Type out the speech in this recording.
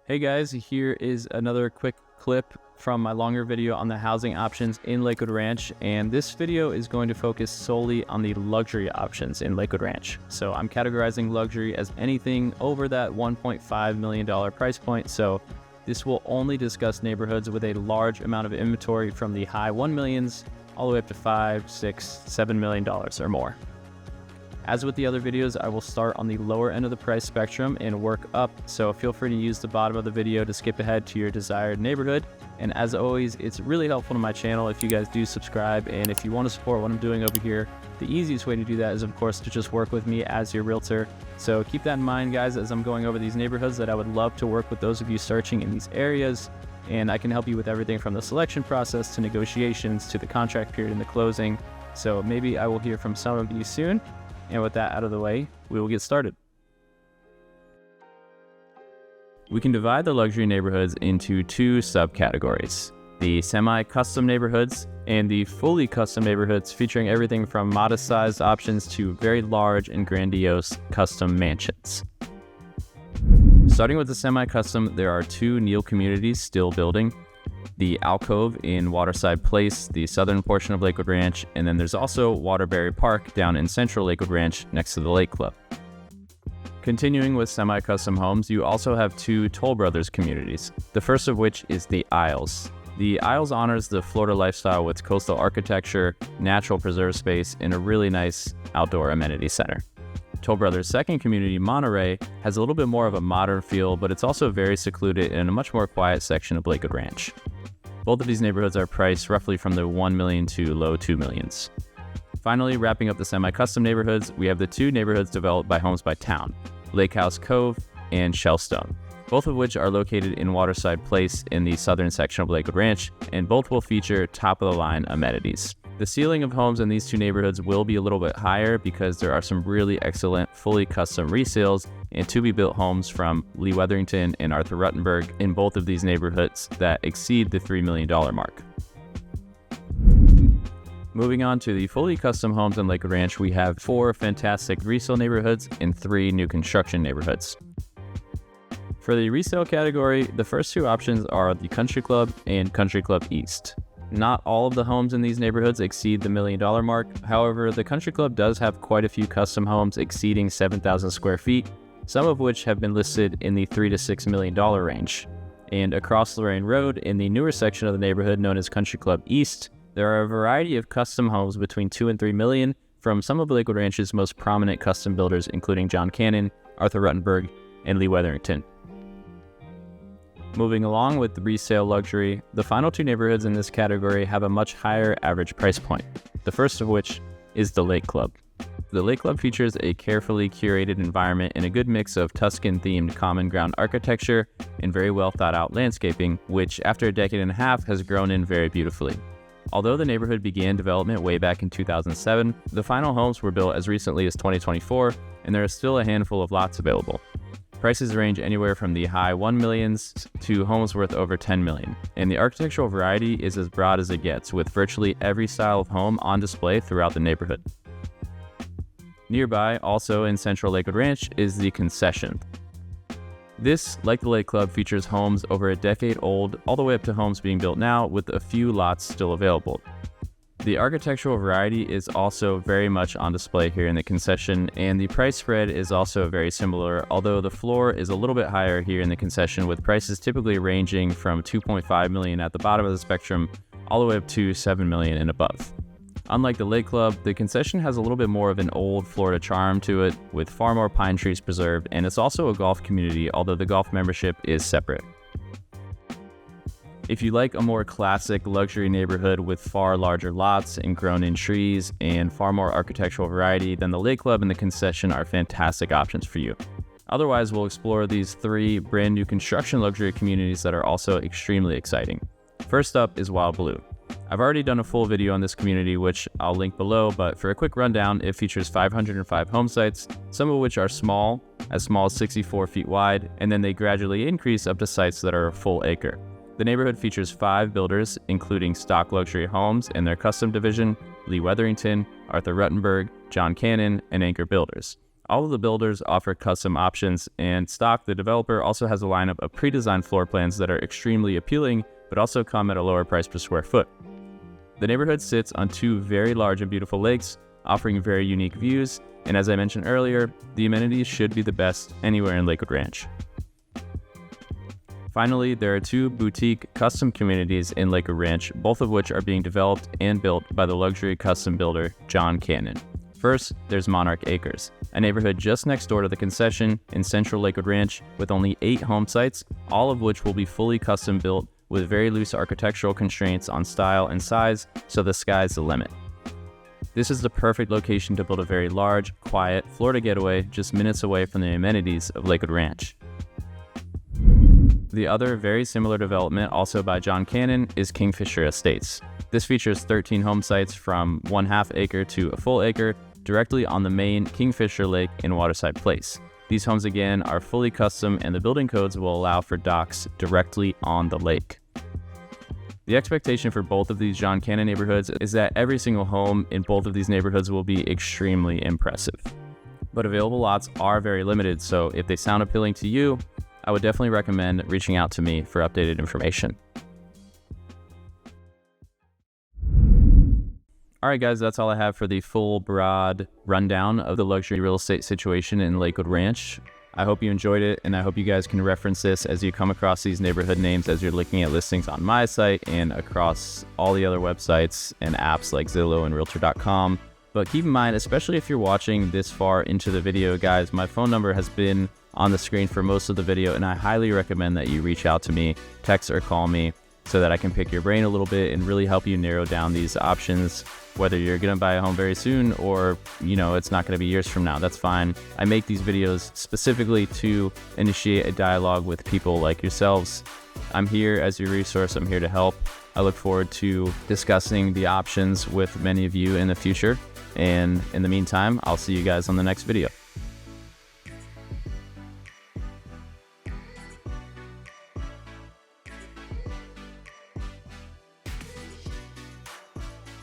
Hey guys, here is another quick clip from my longer video on the housing options in Lakewood Ranch, and this video is going to focus solely on the luxury options in Lakewood Ranch. So I'm categorizing luxury as anything over that $1.5 million price point, so this will only discuss neighborhoods with a large amount of inventory from the high $1 millions all the way up to $5, $6, $7 million or more. As with the other videos, I will start on the lower end of the price spectrum and work up, so feel free to use the bottom of the video to skip ahead to your desired neighborhood. And as always, it's really helpful to my channel if you guys do subscribe, and if you want to support what I'm doing over here, the easiest way to do that is of course to just work with me as your realtor. So keep that in mind, guys, as I'm going over these neighborhoods, that I would love to work with those of you searching in these areas, and I can help you with everything from the selection process to negotiations to the contract period and the closing. So maybe I will hear from some of you soon. And with that out of the way, we will get started. We can divide the luxury neighborhoods into two subcategories: the semi-custom neighborhoods and the fully custom neighborhoods, featuring everything from modest-sized options to very large and grandiose custom mansions. Starting with the semi-custom, there are two Neal communities still building: the Alcove in Waterside Place, the southern portion of Lakewood Ranch, and then there's also Waterbury Park down in central Lakewood Ranch next to the Lake Club. Continuing with semi-custom homes, you also have two Toll Brothers communities, the first of which is the Isles. The Isles honors the Florida lifestyle with coastal architecture, natural preserve space, and a really nice outdoor amenity center. Toll Brothers' second community, Monterey, has a little bit more of a modern feel, but it's also very secluded in a much more quiet section of Lakewood Ranch. Both of these neighborhoods are priced roughly from the $1 million to low $2 millions. Finally, wrapping up the semi-custom neighborhoods, we have the two neighborhoods developed by Homes by Towne, Lakehouse Cove and Shellstone, both of which are located in Waterside Place in the southern section of Lakewood Ranch, and both will feature top-of-the-line amenities. The ceiling of homes in these two neighborhoods will be a little bit higher because there are some really excellent fully custom resales and to-be-built homes from Wetherington and Rutenburg in both of these neighborhoods that exceed the $3 million mark. Moving on to the fully custom homes in Lakewood Ranch, we have 4 fantastic resale neighborhoods and 3 new construction neighborhoods. For the resale category, the first two options are the Country Club and Country Club East. Not all of the homes in these neighborhoods exceed the $1 million mark. However, the Country Club does have quite a few custom homes exceeding 7,000 square feet, some of which have been listed in the $3 to $6 million range. And across Lorraine Road, in the newer section of the neighborhood known as Country Club East, there are a variety of custom homes between $2 and $3 million from some of Lakewood Ranch's most prominent custom builders, including John Cannon, Arthur Rutenburg, and Lee Wetherington. Moving along with the resale luxury, the final two neighborhoods in this category have a much higher average price point, the first of which is the Lake Club. The Lake Club features a carefully curated environment and a good mix of Tuscan-themed common ground architecture and very well thought out landscaping, which after a decade and a half has grown in very beautifully. Although the neighborhood began development way back in 2007, the final homes were built as recently as 2024, and there is still a handful of lots available. Prices range anywhere from the high $1 millions to homes worth over $10 million, and the architectural variety is as broad as it gets, with virtually every style of home on display throughout the neighborhood. Nearby, also in central Lakewood Ranch, is the Concession. This, like the Lake Club, features homes over a decade old, all the way up to homes being built now, with a few lots still available. The architectural variety is also very much on display here in the Concession, and the price spread is also very similar, although the floor is a little bit higher here in the Concession, with prices typically ranging from $2.5 million at the bottom of the spectrum all the way up to $7 million and above. Unlike the Lake Club, the Concession has a little bit more of an old Florida charm to it, with far more pine trees preserved, and it's also a golf community, although the golf membership is separate. If you like a more classic luxury neighborhood with far larger lots and grown-in trees and far more architectural variety, then the Lake Club and the Concession are fantastic options for you. Otherwise, we'll explore these 3 brand new construction luxury communities that are also extremely exciting. First up is Wild Blue. I've already done a full video on this community, which I'll link below, but for a quick rundown, it features 505 home sites, some of which are as small as 64 feet wide, and then they gradually increase up to sites that are a full acre. The neighborhood features 5 builders, including Stock Luxury Homes and their custom division, Lee Wetherington, Arthur Rutenburg, John Cannon, and Anchor Builders. All of the builders offer custom options, and stock, the developer also has a lineup of pre-designed floor plans that are extremely appealing, but also come at a lower price per square foot. The neighborhood sits on two very large and beautiful lakes, offering very unique views, and as I mentioned earlier, the amenities should be the best anywhere in Lakewood Ranch. Finally, there are two boutique custom communities in Lakewood Ranch, both of which are being developed and built by the luxury custom builder John Cannon. First, there's Monarch Acres, a neighborhood just next door to the Concession in central Lakewood Ranch with only 8 home sites, all of which will be fully custom built with very loose architectural constraints on style and size, so the sky's the limit. This is the perfect location to build a very large, quiet Florida getaway just minutes away from the amenities of Lakewood Ranch. The other very similar development, also by John Cannon, is Kingfisher Estates. This features 13 home sites from 1/2 acre to a full acre, directly on the main Kingfisher Lake in Waterside Place. These homes again are fully custom, and the building codes will allow for docks directly on the lake. The expectation for both of these John Cannon neighborhoods is that every single home in both of these neighborhoods will be extremely impressive. But available lots are very limited, so if they sound appealing to you, I would definitely recommend reaching out to me for updated information. All right, guys, that's all I have for the full, broad rundown of the luxury real estate situation in Lakewood Ranch. I hope you enjoyed it, and I hope you guys can reference this as you come across these neighborhood names as you're looking at listings on my site and across all the other websites and apps like Zillow and Realtor.com. But keep in mind, especially if you're watching this far into the video, guys, my phone number has been on the screen for most of the video, and I highly recommend that you reach out to me, text or call me, so that I can pick your brain a little bit and really help you narrow down these options, whether you're going to buy a home very soon or, it's not going to be years from now. That's fine. I make these videos specifically to initiate a dialogue with people like yourselves. I'm here as your resource. I'm here to help. I look forward to discussing the options with many of you in the future. And in the meantime, I'll see you guys on the next video.